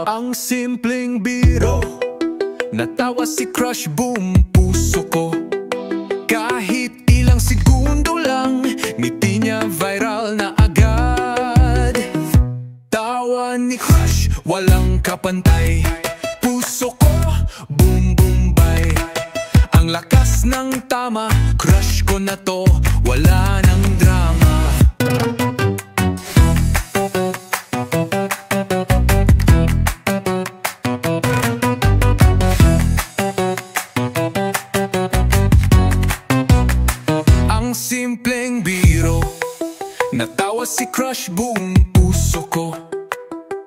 Ang simpleng biro, natawa si crush, boom puso ko. Kahit ilang segundo lang, ngiti niya viral na agad. Tawa ni crush, walang kapantay. Puso ko, boom boom bay. Ang lakas ng tama, crush ko na to, wala nang drama. Simpleng biro, natawa si crush, boom puso ko.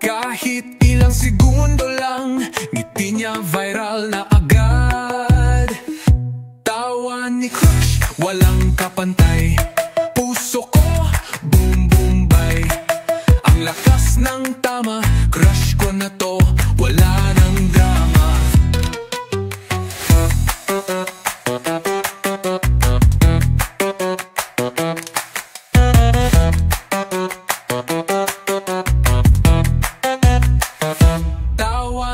Kahit ilang segundo lang, ngiti niya viral na agad. Tawa ni crush, walang kapantay. Puso ko, boom boom bay. Ang lakas ng tama, crush ko na to, wala nang drama.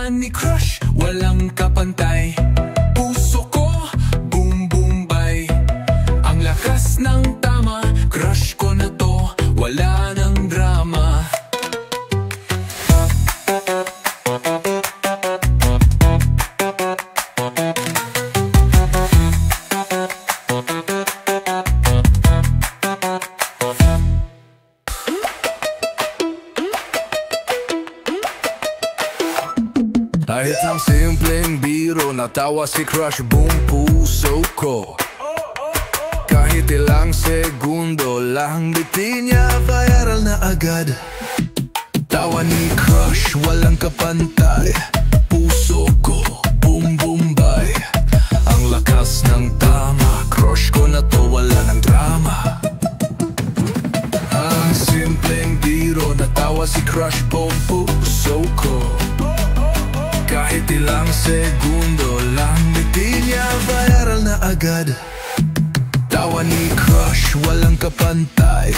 Ni crush, walang kapantay. Puso ko, boom boom bay. Ang lakas ng tama, crush ko na to, wala nang drama. Kahit ang simpleng biro, natawa si crush, boom puso ko. Kahit ilang segundo lang, ngiti niya viral na agad. Tawa ni crush, walang kapantay. Puso ko, boom boom bay. Ang lakas ng tama, crush ko na to, wala ng drama. Ang simpleng biro, natawa si crush, boom puso ko. Kahit ilang segundo lang, ngiti niya viral na agad. Tawa ni crush, walang kapantay.